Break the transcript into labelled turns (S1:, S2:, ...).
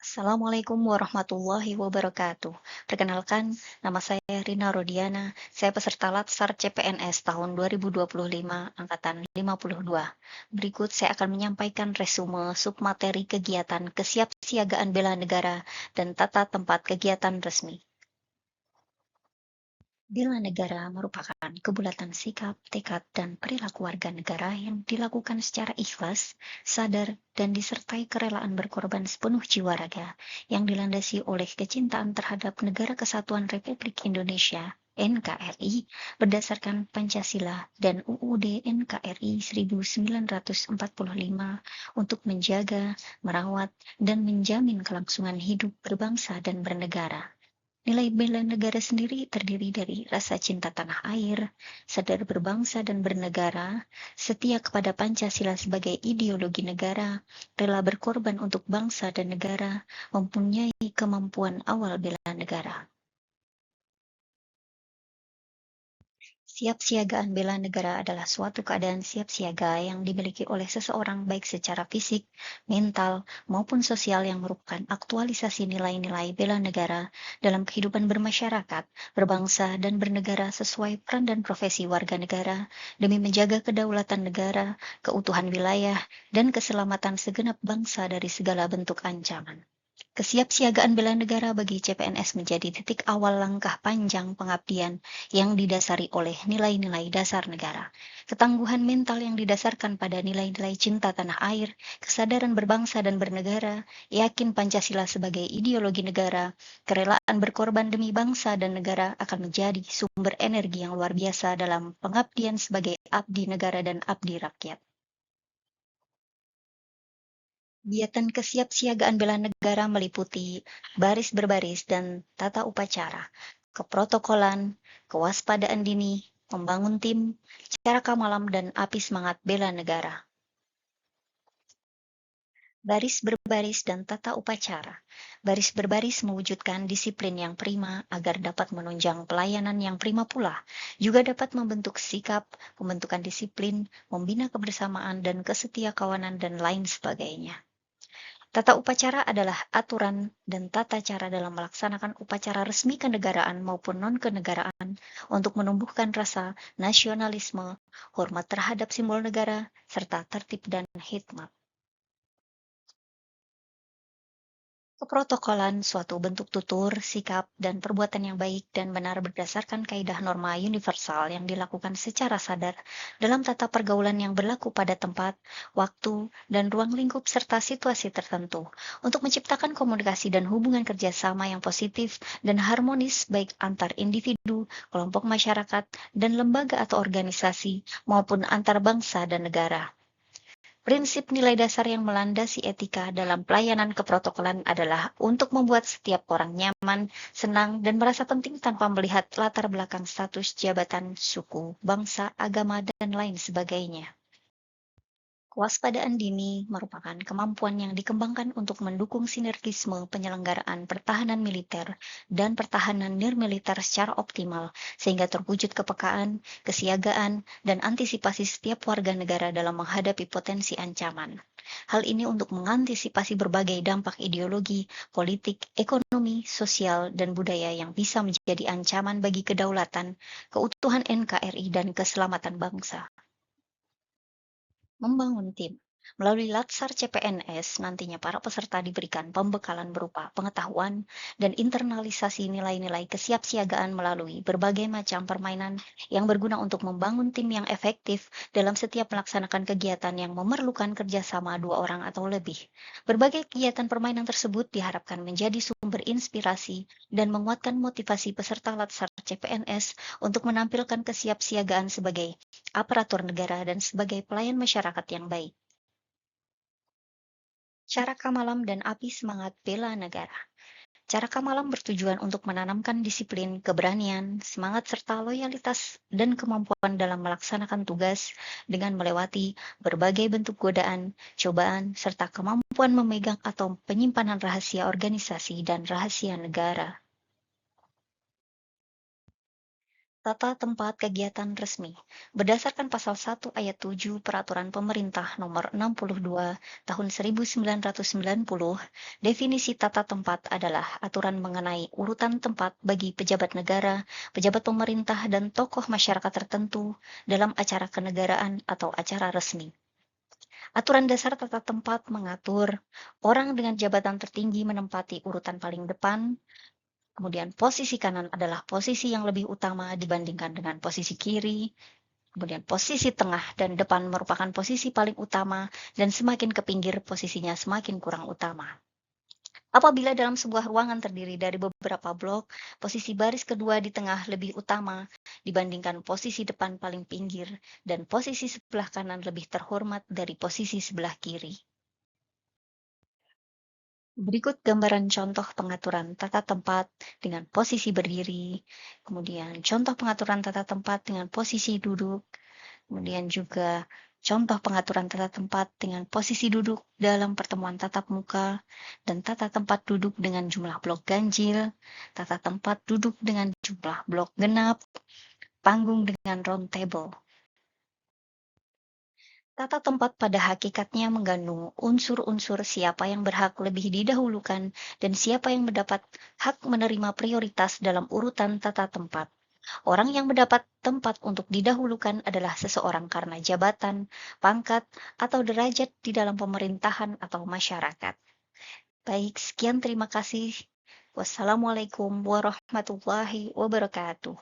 S1: Assalamualaikum warahmatullahi wabarakatuh. Perkenalkan, nama saya Rina Rodiana. Saya peserta Latsar CPNS tahun 2025, angkatan 52. Berikut saya akan menyampaikan resume submateri kegiatan kesiapsiagaan bela negara dan tata tempat kegiatan resmi. Bela negara merupakan kebulatan sikap, tekad, dan perilaku warga negara yang dilakukan secara ikhlas, sadar, dan disertai kerelaan berkorban sepenuh jiwa raga yang dilandasi oleh kecintaan terhadap Negara Kesatuan Republik Indonesia NKRI berdasarkan Pancasila dan UUD NKRI 1945 untuk menjaga, merawat, dan menjamin kelangsungan hidup berbangsa dan bernegara. Nilai bela negara sendiri terdiri dari rasa cinta tanah air, sadar berbangsa dan bernegara, setia kepada Pancasila sebagai ideologi negara, rela berkorban untuk bangsa dan negara, mempunyai kemampuan awal bela negara. Siapsiagaan bela negara adalah suatu keadaan siap siaga yang dimiliki oleh seseorang baik secara fisik, mental, maupun sosial yang merupakan aktualisasi nilai-nilai bela negara dalam kehidupan bermasyarakat, berbangsa, dan bernegara sesuai peran dan profesi warga negara demi menjaga kedaulatan negara, keutuhan wilayah, dan keselamatan segenap bangsa dari segala bentuk ancaman. Kesiapsiagaan bela negara bagi CPNS menjadi titik awal langkah panjang pengabdian yang didasari oleh nilai-nilai dasar negara. Ketangguhan mental yang didasarkan pada nilai-nilai cinta tanah air, kesadaran berbangsa dan bernegara, yakin Pancasila sebagai ideologi negara, kerelaan berkorban demi bangsa dan negara akan menjadi sumber energi yang luar biasa dalam pengabdian sebagai abdi negara dan abdi rakyat. Kegiatan kesiapsiagaan bela negara meliputi baris berbaris dan tata upacara, keprotokolan, kewaspadaan dini, membangun tim, cara kamalam, dan api semangat bela negara. Baris berbaris dan tata upacara. Baris berbaris mewujudkan disiplin yang prima agar dapat menunjang pelayanan yang prima pula. Juga dapat membentuk sikap, pembentukan disiplin, membina kebersamaan dan kesetiakawanan dan lain sebagainya. Tata upacara adalah aturan dan tata cara dalam melaksanakan upacara resmi kenegaraan maupun non-kenegaraan untuk menumbuhkan rasa nasionalisme, hormat terhadap simbol negara, serta tertib dan hikmat. Keprotokolan suatu bentuk tutur, sikap, dan perbuatan yang baik dan benar berdasarkan kaidah norma universal yang dilakukan secara sadar dalam tata pergaulan yang berlaku pada tempat, waktu, dan ruang lingkup serta situasi tertentu untuk menciptakan komunikasi dan hubungan kerjasama yang positif dan harmonis baik antar individu, kelompok masyarakat, dan lembaga atau organisasi maupun antar bangsa dan negara. Prinsip nilai dasar yang melandasi etika dalam pelayanan keprotokolan adalah untuk membuat setiap orang nyaman, senang, dan merasa penting tanpa melihat latar belakang status jabatan, suku, bangsa, agama, dan lain sebagainya. Kewaspadaan dini merupakan kemampuan yang dikembangkan untuk mendukung sinergisme penyelenggaraan pertahanan militer dan pertahanan nirmiliter secara optimal, sehingga terwujud kepekaan, kesiagaan, dan antisipasi setiap warga negara dalam menghadapi potensi ancaman. Hal ini untuk mengantisipasi berbagai dampak ideologi, politik, ekonomi, sosial, dan budaya yang bisa menjadi ancaman bagi kedaulatan, keutuhan NKRI, dan keselamatan bangsa. Membangun tim. Melalui Latsar CPNS, nantinya para peserta diberikan pembekalan berupa pengetahuan dan internalisasi nilai-nilai kesiapsiagaan melalui berbagai macam permainan yang berguna untuk membangun tim yang efektif dalam setiap melaksanakan kegiatan yang memerlukan kerjasama dua orang atau lebih. Berbagai kegiatan permainan tersebut diharapkan menjadi sumber inspirasi dan menguatkan motivasi peserta Latsar CPNS untuk menampilkan kesiapsiagaan sebagai aparatur negara dan sebagai pelayan masyarakat yang baik. Cara Kamalam dan Api Semangat Bela Negara. Cara Kamalam bertujuan untuk menanamkan disiplin, keberanian, semangat serta loyalitas dan kemampuan dalam melaksanakan tugas dengan melewati berbagai bentuk godaan, cobaan, serta kemampuan memegang atau penyimpanan rahasia organisasi dan rahasia negara. Tata tempat kegiatan resmi. Berdasarkan pasal 1 ayat 7 Peraturan Pemerintah Nomor 62 Tahun 1990, definisi tata tempat adalah aturan mengenai urutan tempat bagi pejabat negara, pejabat pemerintah, dan tokoh masyarakat tertentu dalam acara kenegaraan atau acara resmi. Aturan dasar tata tempat mengatur orang dengan jabatan tertinggi menempati urutan paling depan. Kemudian posisi kanan adalah posisi yang lebih utama dibandingkan dengan posisi kiri. Kemudian posisi tengah dan depan merupakan posisi paling utama dan semakin ke pinggir posisinya semakin kurang utama. Apabila dalam sebuah ruangan terdiri dari beberapa blok, posisi baris kedua di tengah lebih utama dibandingkan posisi depan paling pinggir dan posisi sebelah kanan lebih terhormat dari posisi sebelah kiri. Berikut gambaran contoh pengaturan tata tempat dengan posisi berdiri, kemudian contoh pengaturan tata tempat dengan posisi duduk, kemudian juga contoh pengaturan tata tempat dengan posisi duduk dalam pertemuan tatap muka, dan tata tempat duduk dengan jumlah blok ganjil, tata tempat duduk dengan jumlah blok genap, panggung dengan round table. Tata tempat pada hakikatnya mengandung unsur-unsur siapa yang berhak lebih didahulukan dan siapa yang mendapat hak menerima prioritas dalam urutan tata tempat. Orang yang mendapat tempat untuk didahulukan adalah seseorang karena jabatan, pangkat, atau derajat di dalam pemerintahan atau masyarakat. Baik, sekian terima kasih. Wassalamualaikum warahmatullahi wabarakatuh.